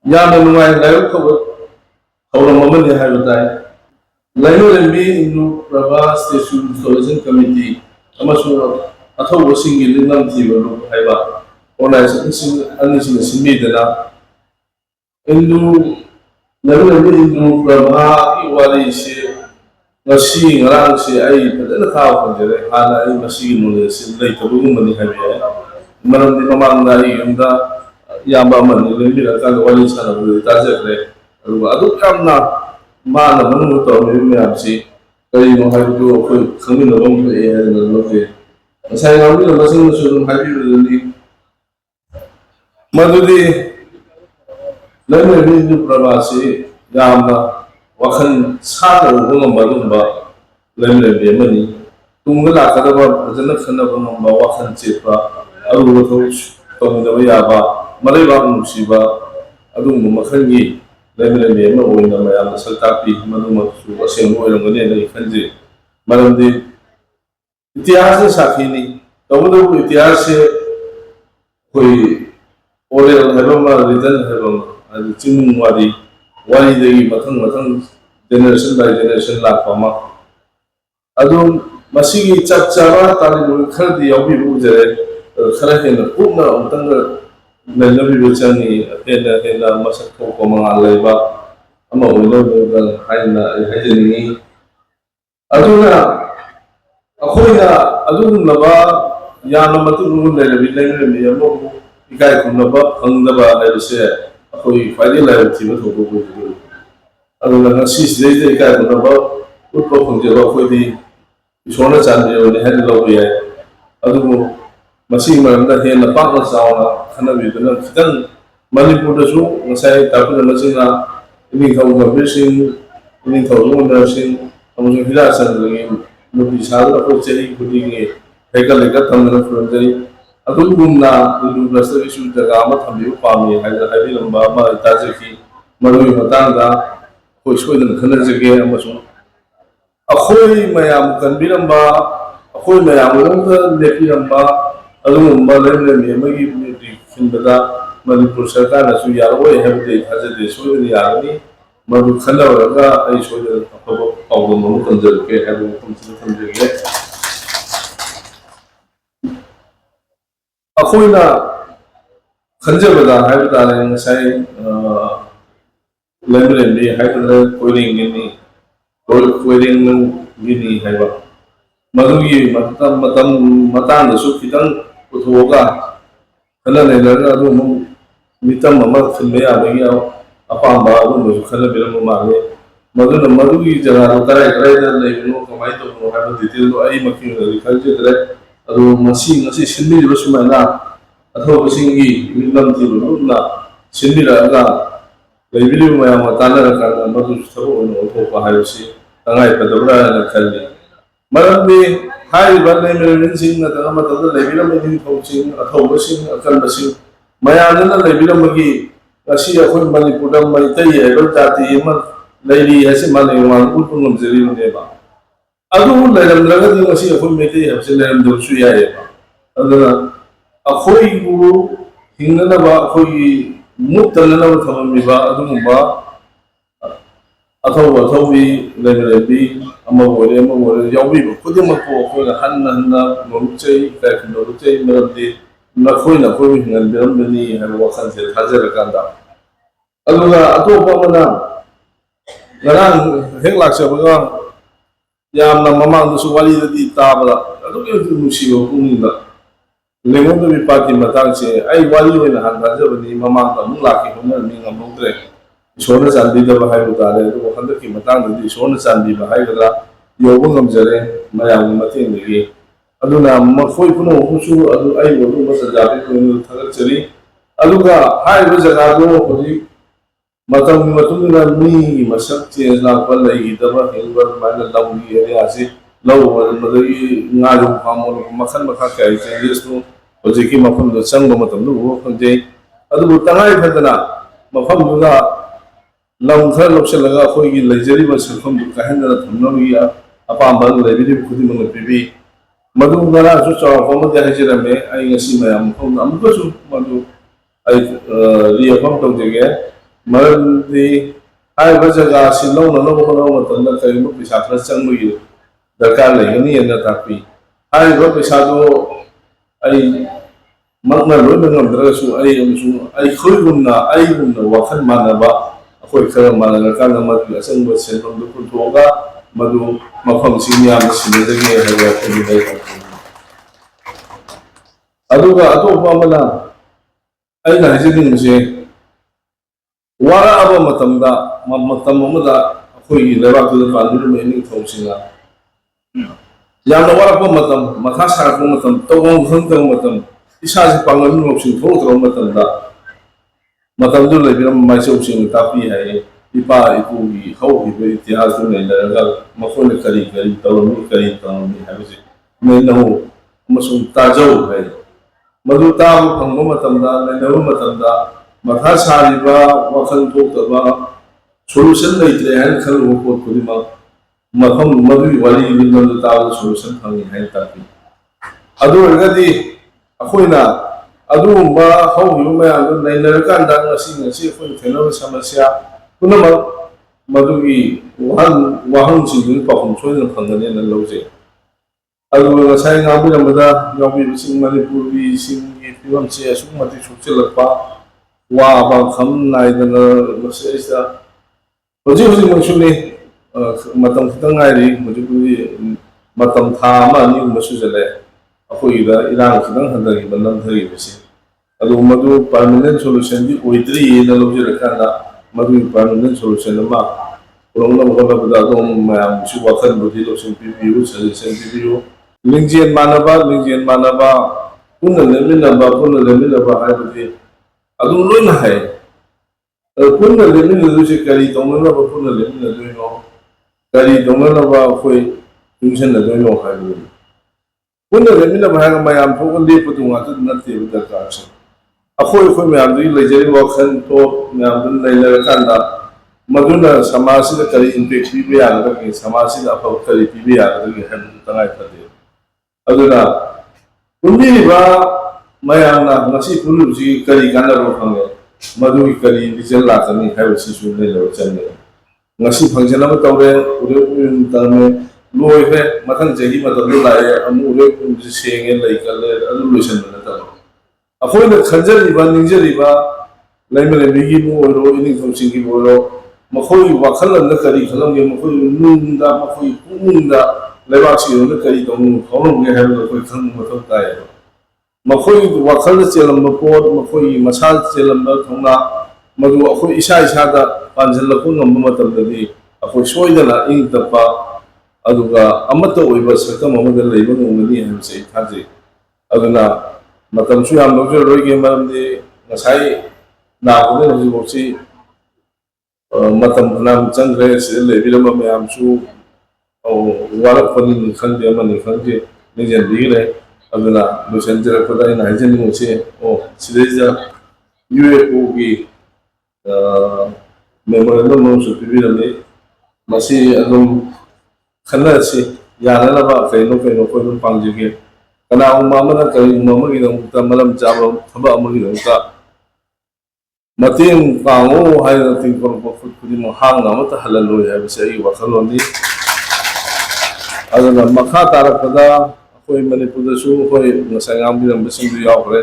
ꯌꯥꯝꯅ ꯅꯨꯡꯉꯥꯏ ꯂꯥꯏꯕꯛ ꯐꯕ ꯊꯧꯔꯝ ꯑꯃꯅꯤ ꯍꯥꯏꯕ ꯇꯥꯏ ꯂꯩꯃꯔꯦꯝꯕꯤ ꯏꯟꯗꯨ ꯄ꯭ꯔꯚꯥ ꯁ꯭ꯇꯦꯆꯨ ꯏꯟꯁꯇꯣꯂꯦꯁꯟ ꯀꯃꯤꯇꯤ ꯑꯃꯁꯨꯡ ꯑꯊꯧꯕꯁꯤꯡꯒꯤ ꯅꯤꯡꯅꯝ ꯊꯤꯕ ꯂꯨꯞ ꯍꯥꯏꯕ ꯑꯣꯔꯒꯅꯥꯏꯖꯦꯁꯟꯁꯤꯡ ꯑꯅꯤꯁꯤꯅ ꯁꯤꯟꯕꯤꯗꯅ ꯏꯟꯗꯨ ꯂꯩꯃꯔꯦꯝꯕꯤ ꯏꯟꯗꯨ ꯄ꯭ꯔꯚꯥꯒꯤ ꯋꯥꯔꯤꯁꯤ ngasi ngarang si ai fadana thaw khonjere hana ai masigi knowledge leithabugumani haibe maramdi mamang na ai yumda yamba amani lembira kan wali sana bu tajekre adu kamna mana manu to me amsi kai no haibu ko khami no bom e na loke sai ngami no masin su haibu ni madudi lemre ni prabasi yamba wakhan sa ro ngamba ngamba lemre be mani tunga la kada ba jana khana ba ngamba wakhan chepa aru tho tong da ya ba mare ba musi ba adu makhangi lemre be ma oina ma ya salta pi manu ma su aseng oina ngane nei khanje maramdi इतिहास साखी नहीं तब तो इतिहास से कोई oral है return है चिंग वाली वाली देगी मथंग मथंग जेनरेशन बाय जेनरेशन लाखपा मसीगी चप चाबा ताली खरदी यावी बुजरे खरा हेन पुना उतंग नलबी बेचनी हेना हेना मसक को मंगा लेबा अमा ओनो हाइना हाइजनी अदुना अखोइना अदुनबा याना मतुनु लेबी लेबी यमो इकाय कुनबा फंगदबा लेबसे अखोइ फाइदे लाइव थिबो थोबो बुजु अदुना सिसदे इकाय कुनबा उत्पो फंगजेबा खोइदी इसोरना चांदियोने हेड लौबे याय अदुबो मसी मरमदा हेना पाकना चावना खनबिदना खितंग मणिपुरदसु ngasai tapuna masina इनिथौ गबेसिंग इनिथौ लोनरसिंग अमसुं हिला चंद्रगी मुदि साल अखो चेही खुदिंगे हेका लेका तमना फुरंजरी अदुगुमना इदु ब्लस्टर इशु जगा अमा थंबिउ पामी हाइबि लंबा मा ताजेकी मरुई मतांगा कोई सोइदन खनजगे अमसुं अखोई मयाम कनबिरंबा अखोई मयाम लोंदा लेपिरंबा अदुगुमबा लेमलेमि अमगी मुदि खिनबदा मणिपुर सरकार नसु यारोय हेबदे थाजदे सोइदन यागनी मधु खनवरगा आई सोइदन अफबो पावदम मु तंजरके हेबो तंजर तंजरगे अखोइना खंजबदा हाइबदाने ngasai lemlembi haibada koiringini koiring gini haiba madugi matang da su kitang uthoga kana ne la adu mitam mama khilme ya bagi apamba adu su khala biram male maduna madugi jara tarai tarai da le no kamai to no haiba detail do ai makki ne khalje dare adu ngasi sinni rusmana atho singi milam ti na sinni ra leibili mayam tana ka madu thabo no to pa hayusi tangai padabra na khalli marambi hai banne merin sing na tama ta leibila merin thauching athoba sing akal basing mayam na leibila magi asi akhon manipur mai tai ebal tati ma leili hasi mane wan ulpungam jeri ne ba adu leiram laga di asi akhon mai tai hasi leiram do su ya e ba aduna akhoi bu hingna ba akhoi muttana na thammi ba adumba अथौबी लेबी यावी खुदमको हन्ना नोरुचै नोरुचै मरमदी नखोई नखोई हिंगनबिरमबनी है वखन से थाजरकांदा अदुगा अतोपा मना ngaraang hek laksabaga yamna mamangdasu walidadi tabada adugi nusiba pungda lengonda bi party matangse ai wali oina hanthajabani mamangda mung laki hona mi ngamdre सोना चांदी दबा है बताले तो हंदर की मतंग दी सोना चांदी बा है गदा योबो गमजरे मयाम मतें लगी अदुना मखोय पुनो हुसु अदु आई लोगु मसजाबे को थगर चली अदुगा हाय ब जगा दो होली मतम मतुना मी मसक चेंज ला पल लगी दबा हेलबर माइना लवली एरिया से लव मदगी ngalu famol मखन मखा kai चेंजेस नो होजेकी मफम दो संग मतम दो हो खंजे अदु तंगाई फदना मफम दुगा lam khar lopselaga akhoi leijari ba silkham kahenda thamnami apamba leibidi khudi mang pibi madu ngara su chaw fam de hajira me ai ngasi mayam khom amko su madu ai ria fam tong jege ꯃꯔꯝꯗꯤ ꯍꯥꯏꯔꯤꯕ ꯖꯒꯥꯁꯤ ꯂꯧꯅꯅꯕ ꯍꯣꯠꯅꯕ ꯃꯇꯝꯗ ꯀꯔꯤꯒꯨꯝꯕ ꯄꯩꯁꯥ ꯈꯔ ꯆꯪꯕꯒꯤ ꯗꯔꯀꯥꯔ ꯂꯩꯒꯅꯤꯅ ꯇꯥꯛꯄꯤ꯫ ꯍꯥꯏꯔꯤꯕ ꯄꯩꯁꯥꯗꯣ ꯑꯩ ꯃꯛꯅ ꯂꯣꯏꯅ ꯉꯝꯗ꯭ꯔꯒꯁꯨ ꯑꯩꯒꯨꯝꯅ ꯋꯥꯈꯜ ꯃꯥꯟꯅꯕ ꯑꯩꯈꯣꯏ ꯈꯔ ꯃꯥꯟꯅꯔꯀꯥꯟꯗ ꯃꯗꯨꯒꯤ ꯑꯆꯪꯕ ꯁꯦꯟꯐꯝꯗꯨ ꯄꯨꯊꯣꯛꯑꯒ ꯃꯗꯨ ꯃꯐꯝꯁꯤ ꯃꯤꯌꯥꯝꯅ ꯁꯤꯟꯅꯗꯒꯦ ꯍꯥꯏꯕ ꯑꯩꯈꯣꯏꯒꯤ ꯂꯩ꯫ ꯑꯗꯨꯒ ꯑꯇꯣꯞꯄ ꯑꯃꯅ ꯑꯩꯅ ꯍꯥꯏꯖꯅꯤꯡꯕꯁꯦ ꯋꯥꯔꯛꯑꯕ ꯃꯇꯝꯗ ꯃꯇꯝ ꯑꯃꯗ ꯑꯩꯈꯣꯏꯒꯤ ꯂꯩꯕꯥꯛꯇꯨꯗ ꯄꯥꯟꯕꯤꯔꯤꯕ ꯏꯅꯤꯡꯊꯧꯁꯤꯡꯅ ꯌꯥꯝꯅ ꯋꯥꯔꯛꯄ ꯃꯇꯝ, ꯃꯊꯥ ꯁꯥꯔꯛꯄ ꯃꯇꯝ, ꯇꯧꯐꯝ ꯈꯪꯗꯕ ꯃꯇꯝ, ꯏꯁꯥꯁꯤ ꯄꯥꯡꯒꯜ ꯂꯧꯁꯤꯡ ꯊꯣꯛꯇ꯭ꯔꯕ ꯃꯇꯝꯗ ꯃꯇꯝꯗꯨ ꯂꯩꯕꯤꯔꯝꯕ ꯃꯥꯏꯆꯧꯁꯤꯡꯅ ꯇꯥꯛꯄꯤ ꯍꯥꯏꯌꯦ ꯏꯄꯥ ꯏꯄꯨꯒꯤ ꯍꯧꯈꯤꯕ ꯏꯇꯤꯍꯥꯁꯇꯨ ꯅꯩꯅꯔꯒ ꯃꯈꯣꯏꯅ ꯀꯔꯤ ꯀꯔꯤ ꯇꯧꯔꯝꯃꯤ ꯀꯔꯤ ꯇꯧꯔꯝꯃꯤ ꯍꯥꯏꯕꯁꯤ ꯅꯩꯅꯧ ꯑꯃꯁꯨꯡ ꯇꯥꯖꯧ ꯍꯥꯏ꯫ ꯃꯗꯨ ꯇꯥꯕ ꯐꯪꯕ ꯃꯇꯝꯗ, ꯅꯩꯅꯕ ꯃꯇꯝꯗ ꯃꯊꯥ ꯁꯥꯔꯤꯕ ꯋꯥꯈꯜ ꯊꯣꯛꯇꯕ ꯁꯣꯂꯨꯁꯟ ꯂꯩꯇ꯭ꯔꯦ ꯍꯥꯏꯅ ꯈꯜꯂꯨꯕ ꯄꯣꯠ ꯈꯨꯗꯤꯡꯃꯛ ꯃꯗꯨꯒꯤ ꯋꯥꯔꯤꯒꯤ ꯂꯝꯗ ꯇꯥꯕꯗ ꯁꯣꯂꯨꯁꯟ ꯐꯪꯏ ꯍꯥꯏꯅ ꯇꯥꯛꯄꯤ꯫ ꯑꯗꯨ ꯑꯣꯏꯔꯒꯗꯤ ꯑꯩꯈꯣꯏꯅ ꯑꯗꯨꯒꯨꯝꯕ ꯍꯧꯈꯤꯕ ꯃꯌꯥꯝꯗꯨ ꯅꯩꯅꯔꯀꯥꯟꯗ ꯉꯁꯤ ꯑꯩꯈꯣꯏꯅ ꯊꯦꯡꯅꯕ ꯁꯃꯁ꯭ꯌꯥ ꯄꯨꯝꯅꯃꯛ ꯃꯗꯨꯒꯤ ꯋꯥꯍꯪꯁꯤꯡꯗꯨꯒꯤ ꯄꯥꯎꯈꯨꯝ ꯁꯣꯏꯗꯅ ꯐꯪꯒꯅꯦꯅ ꯂꯧꯖꯩ꯫ ꯑꯗꯨꯒ ꯉꯁꯥꯏ ꯉꯥꯡꯕꯤꯔꯝꯕꯗ ꯌꯥꯎꯕꯤꯔꯤꯕꯁꯤꯡ ꯃꯅꯤꯄꯨꯔꯒꯤꯁꯤꯡꯒꯤ ꯐꯤꯕꯝꯁꯦ ꯑꯁꯨꯛꯀꯤ ꯃꯇꯤꯛ ꯁꯣꯛꯆꯤꯜꯂꯛꯄ, ꯋꯥꯕ ꯈꯝ ꯅꯥꯏꯗꯅ ꯃꯁꯤꯗꯩꯁꯤꯗ ꯍꯧꯖꯤꯛꯃꯛꯁꯨꯅꯤ ꯃꯇꯝ ꯈꯤꯇꯪ ꯉꯥꯏꯔꯤ, ꯍꯧꯖꯤꯛꯄꯨꯗꯤ ꯃꯇꯝ ꯊꯥ ꯑꯃ ꯑꯅꯤꯒꯨꯝꯕ ꯁꯨꯖꯜꯂꯛꯑꯦ ꯑꯩꯈꯣꯏꯒꯤꯗ ꯏꯔꯥꯡ ꯈꯤꯇꯪ ꯍꯟꯊꯈꯤꯕ ꯅꯝꯊꯈꯤꯕꯁꯤ꯫ ꯑꯗꯨꯒ ꯃꯗꯨ ꯄꯥꯔꯃꯤꯅꯦꯟ ꯁꯣꯂꯨꯁꯟꯗꯤ ꯑꯣꯏꯗ꯭ꯔꯤꯑꯅ ꯂꯧꯖꯔꯀꯥꯟꯗ ꯃꯗꯨꯒꯤ ꯄꯥꯔꯃꯤꯅꯦꯟ ꯁꯣꯂꯨꯁꯟ ꯑꯃ ꯄꯨꯔꯛꯅꯕ ꯍꯣꯠꯅꯕꯗ ꯑꯗꯣꯝ ꯃꯌꯥꯝꯒꯤꯁꯨ ꯋꯥꯈꯜꯕꯨꯗꯤ ꯂꯧꯁꯤꯡ ꯄꯤꯕꯤꯌꯨ, ꯁꯖꯦꯁꯟ ꯄꯤꯕꯤꯌꯨ꯫ ꯂꯤꯡꯖꯦꯜ ꯃꯥꯟꯅꯕ, ꯄꯨꯟꯅ ꯂꯦꯞꯃꯤꯟꯅꯕ ꯍꯥꯏꯕꯗꯤ ꯑꯗꯨꯝ ꯂꯣꯏꯅ ꯍꯩ꯫ ꯄꯨꯟꯅ ꯂꯦꯞꯃꯤꯟꯅꯗꯣꯏꯁꯦ ꯀꯔꯤ ꯇꯧꯅꯅꯕ ꯄꯨꯟꯅ ꯂꯦꯞꯃꯤꯟꯅꯗꯣꯏꯅꯣ, ꯀꯔꯤ ꯇꯧꯅꯅꯕ ꯑꯩꯈꯣꯏ ꯄꯨꯟꯁꯤꯟꯅꯗꯣꯏꯅꯣ ꯍꯥꯏꯕꯗꯨꯅꯤ꯫ ꯄꯨꯟꯅ ꯂꯦꯞꯃꯤꯟꯅꯕ ꯍꯥꯏꯔꯒ ꯃꯌꯥꯝ ꯊꯣꯛꯑ ꯂꯦꯞꯄꯗꯨ ꯉꯥꯛꯇ ꯅꯠꯇꯦꯕ ꯗꯔꯀꯥꯔꯁꯦ꯫ ꯑꯩꯈꯣꯏ ꯃꯌꯥꯝꯗꯨꯒꯤ ꯂꯩꯖꯔꯤꯕ ꯋꯥꯈꯜ ꯊꯣꯛ ꯃꯌꯥꯝꯗꯨ ꯅꯩꯅꯔꯀꯥꯟꯗ ꯃꯗꯨꯅ ꯁꯃꯥꯖꯁꯤꯗ ꯀꯔꯤ ꯏꯝꯄꯦꯛ ꯄꯤꯕ ꯌꯥꯒꯗꯒꯦ, ꯁꯃꯥꯖꯁꯤꯗ ꯑꯐꯕ ꯀꯔꯤ ꯄꯤꯕ ꯌꯥꯒꯗꯒꯦ ꯍꯥꯏꯕꯗꯨ ꯇꯉꯥꯏ ꯐꯗꯦ꯫ ꯑꯗꯨꯅ ꯄꯨꯟꯕꯤꯔꯤꯕ ꯃꯌꯥꯝꯅ ꯉꯁꯤ ꯄꯨꯜꯂꯤꯕꯁꯤ ꯀꯔꯤ ꯀꯥꯟꯅꯕ ꯐꯪꯉꯦ, ꯃꯗꯨꯒꯤ ꯀꯔꯤ ꯔꯤꯖꯜ ꯂꯥꯛꯀꯅꯤ ꯍꯥꯏꯕꯁꯤꯁꯨ ꯅꯩꯅꯕ ꯆꯪꯉꯦ꯫ ꯉꯁꯤ ꯐꯪꯁꯟ ꯑꯃ ꯇꯧꯔꯦ, ꯎꯔꯦꯞ ꯎꯌꯨꯡ ꯇꯝꯃꯦ, ꯂꯣꯏꯈ꯭ꯔꯦ, ꯃꯊꯪ ꯆꯍꯤ ꯃꯇꯝꯗ ꯂꯥꯛꯑꯦ ꯑꯃꯨꯛ ꯎꯔꯦꯞ ꯎꯌꯨꯡꯁꯤ ꯁꯦꯡꯉꯦ, ꯂꯩ ꯀꯠꯂꯦ, ꯑꯗꯨ ꯂꯣꯏꯁꯤꯟꯕ ꯅꯠꯇꯕ ꯑꯩꯈꯣꯏꯅ ꯈꯟꯖꯔꯤꯕ ꯅꯤꯡꯖꯔꯤꯕ ꯂꯩꯃꯔꯦꯟꯕꯤꯒꯤꯕꯨ ꯑꯣꯏꯔꯣ, ꯏꯅꯤꯡꯊꯧꯁꯤꯡꯒꯤꯕꯨ ꯑꯣꯏꯔꯣ, ꯃꯈꯣꯏꯒꯤ ꯋꯥꯈꯜꯂꯣꯟꯗ ꯀꯔꯤ ꯈꯜꯂꯝꯒꯦ, ꯃꯈꯣꯏꯒꯤ ꯅꯨꯡꯗ, ꯃꯈꯣꯏꯒꯤ ꯄꯨꯛꯅꯤꯡꯗ ꯂꯩꯕꯥꯛꯁꯤꯗ ꯀꯔꯤ ꯐꯥꯎꯔꯝꯒꯦ ꯍꯥꯏꯕꯗꯨ ꯑꯩꯈꯣꯏ ꯈꯪꯕ ꯃꯊꯧ ꯇꯥꯏꯌꯦꯕ꯫ ꯃꯈꯣꯏꯒꯤ ꯋꯥꯈꯜꯗ ꯆꯦꯜꯂꯝꯕ ꯄꯣꯠ, ꯃꯈꯣꯏꯒꯤ ꯃꯁꯥꯗ ꯆꯦꯜꯂꯝꯕ ꯊꯧꯅꯥ, ꯃꯗꯨ ꯑꯩꯈꯣꯏ ꯏꯁꯥꯗ ꯄꯥꯟꯁꯤꯜꯂꯛꯄ ꯉꯝꯕ ꯃꯇꯝꯗꯗꯤ ꯑꯩꯈꯣꯏ ꯁꯣꯏꯗꯅ ꯏꯪ ꯇꯞꯄ ꯑꯗꯨꯒ ꯑꯃꯠꯇ ꯑꯣꯏꯕ ꯁꯛꯇꯝ ꯑꯃꯗ ꯂꯩꯕ ꯉꯝꯒꯅꯤ ꯍꯥꯏꯕꯁꯤ ꯑꯩ ꯊꯥꯖꯩ꯫ ꯑꯗꯨꯅ ꯃꯇꯝꯁꯨ ꯌꯥꯝ ꯂꯧꯖꯔꯔꯣꯏꯒꯦ, ꯃꯔꯝꯗꯤ ꯉꯁꯥꯏ ꯂꯥꯛꯄꯗ ꯍꯧꯖꯤꯛꯐꯥꯎꯁꯤ ꯃꯇꯝ ꯐꯅꯌꯥꯝ ꯆꯪꯈ꯭ꯔꯦ꯫ ꯁꯤꯗ ꯂꯩꯕꯤꯔꯝꯕ ꯃꯌꯥꯝꯁꯨ ꯋꯥꯔꯛꯄꯅꯤ ꯈꯪꯗꯦ, ꯑꯃꯅꯤ ꯈꯪꯗꯦ, ꯂꯦꯡꯖꯦꯟꯕꯤꯈ꯭ꯔꯦ꯫ ꯑꯗꯨꯅ ꯂꯣꯏꯁꯤꯟꯖꯔꯛꯄꯗ ꯑꯩꯅ ꯍꯥꯏꯖꯅꯤꯡꯕꯁꯤ ꯁꯤꯗꯩꯁꯤꯗ UFOꯒꯤ ꯃꯦꯃꯣꯔꯦꯟꯗꯝ ꯑꯃꯁꯨ ꯄꯤꯕꯤꯔꯝꯃꯤ꯫ ꯃꯁꯤ ꯑꯗꯨꯝ ꯈꯟꯅꯔꯁꯤ, ꯌꯥꯅꯅꯕ ꯀꯩꯅꯣ ꯑꯩꯈꯣꯏ ꯑꯗꯨꯝ ꯄꯥꯡꯖꯒꯦ꯫ ꯀꯅꯥꯒꯨꯝꯕ ꯑꯃꯅ ꯀꯔꯤꯒꯨꯝꯕ ꯑꯃꯒꯤꯗꯃꯛꯇ ꯃꯔꯝ ꯆꯥꯕ ꯊꯕꯛ ꯑꯃꯒꯤꯗꯃꯛꯇ ꯃꯇꯦꯡ ꯄꯥꯡꯉꯨ ꯍꯥꯏꯗꯅ ꯇꯤꯡꯊꯣꯔꯛꯄ ꯈꯨꯠ ꯈꯨꯗꯤꯡꯃꯛ ꯍꯥꯡꯅ ꯑꯃꯠꯇ ꯍꯜꯍꯜꯂꯣꯏ ꯍꯥꯏꯕꯁꯤ ꯑꯩꯒꯤ ꯋꯥꯈꯜꯂꯣꯟꯅꯤ꯫ ꯑꯗꯨꯅ ꯃꯈꯥ ꯇꯥꯔꯛꯄꯗ ꯑꯩꯈꯣꯏ ꯃꯅꯤꯄꯨꯔꯗꯁꯨ ꯑꯩꯈꯣꯏ ꯉꯁꯥꯏ ꯉꯥꯡꯕꯤꯔꯝꯕꯁꯤꯡꯗꯨ ꯌꯥꯎꯈ꯭ꯔꯦ꯫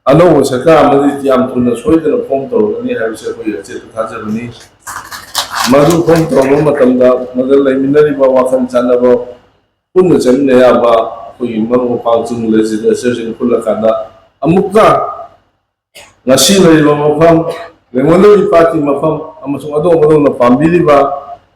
ꯑꯅꯧꯕ ꯁꯔꯀꯥꯔ ꯑꯃꯗꯤ ꯌꯥꯝ ꯊꯨꯅ ꯁꯣꯏꯗꯅ ꯐꯣꯔꯝ ꯇꯧꯔꯒꯅꯤ ꯍꯥꯏꯕꯁꯤ ꯑꯩꯈꯣꯏꯒꯤ ꯑꯆꯦꯠꯄ ꯊꯥꯖꯕꯅꯤ꯫ ꯃꯗꯨ ꯐꯣꯔꯝ ꯇꯧꯔꯕ ꯃꯇꯝꯗ ꯃꯗꯨ ꯂꯩꯃꯤꯟꯅꯔꯤꯕ ꯋꯥꯈꯜ ꯆꯥꯟꯅꯕ, ꯄꯨꯟꯅ ꯆꯠꯃꯤꯟꯅ ꯌꯥꯕ ꯑꯩꯈꯣꯏꯒꯤ ꯃꯔꯨꯞ ꯃꯄꯥꯡꯁꯤꯡ, ꯂꯦꯖꯤꯁꯂꯦꯆꯔꯁꯤꯡ ꯄꯨꯜꯂꯀꯥꯟꯗ ꯑꯃꯨꯛꯀ ꯉꯁꯤ ꯂꯩꯔꯤꯕ ꯃꯐꯝ, ꯂꯩꯉꯣꯟꯗꯕꯤ ꯄꯥꯠꯀꯤ ꯃꯐꯝ, ꯑꯃꯁꯨꯡ ꯑꯗꯣꯝꯅ ꯄꯥꯝꯕꯤꯔꯤꯕ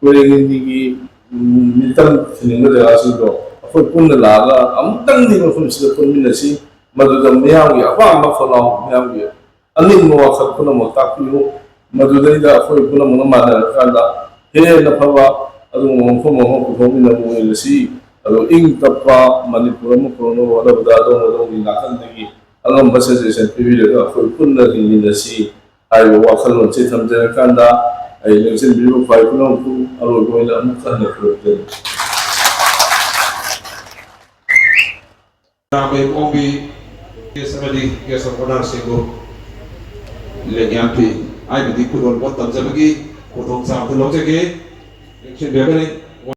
ꯀꯣꯏꯔꯦꯡꯒꯤ ꯃꯤꯇꯝ ꯊꯤꯅꯤꯡꯕ ꯖꯒꯥꯁꯤꯡꯗꯣ ꯑꯩꯈꯣꯏ ꯄꯨꯟꯅ ꯂꯥꯛꯑꯒ ꯑꯃꯨꯛꯇꯪꯗꯤ ꯃꯐꯝꯁꯤꯗ ꯄꯨꯟꯃꯤꯟꯅꯁꯤ꯫ ꯃꯗꯨꯗ ꯃꯤꯌꯥꯝꯒꯤ ꯑꯄꯥꯝꯕ ꯈꯣꯜꯂꯥꯎ, ꯃꯤꯌꯥꯝꯒꯤ ꯑꯅꯤꯡꯕ ꯋꯥꯈꯜ ꯄꯨꯝꯅꯃꯛ ꯇꯥꯛꯄꯤꯌꯨ꯫ ꯃꯗꯨꯗꯩꯗ ꯑꯩꯈꯣꯏ ꯄꯨꯝꯅꯃꯛꯅ ꯃꯥꯟꯅꯔꯀꯥꯟꯗ ꯍꯦꯟꯅ ꯐꯕ ꯑꯗꯨꯒꯨꯝꯕ ꯃꯐꯝ ꯑꯃ ꯄꯨꯊꯣꯛꯃꯤꯟꯅꯕ ꯑꯣꯏꯔꯁꯤ꯫ ꯑꯗꯣ ꯏꯪ ꯇꯞꯄ ꯃꯅꯤꯄꯨꯔ ꯑꯃ ꯄꯨꯔꯛꯅꯕ ꯍꯣꯠꯅꯕꯗ ꯑꯗꯣꯝꯒꯤ ꯅꯥꯀꯟꯗꯒꯤ ꯑꯉꯝꯕ ꯁꯖꯦꯁꯟ ꯄꯤꯕꯤꯔꯒ ꯑꯩꯈꯣꯏ ꯄꯨꯟꯅ ꯍꯤꯡꯃꯤꯟꯅꯁꯤ ꯍꯥꯏꯕ ꯋꯥꯈꯜꯂꯣꯟꯁꯤ ꯊꯝꯖꯔꯀꯥꯟꯗ ꯑꯩ ꯂꯦꯡꯁꯤꯟꯕꯤꯔꯤꯕ ꯈ꯭ꯋꯥꯏ ꯄꯨꯝꯅꯃꯛꯄꯨ ꯑꯔꯣꯏꯕ ꯑꯣꯏꯅ ꯑꯃꯨꯛ ꯍꯟꯅ ꯈꯨꯔꯨꯝꯖꯔꯤ꯫ Guest of honor Singh Lenyampi ai bị đi phụ đồn quan tâm ra cái cổ thông sao thì lâu cho cái chuyện việc này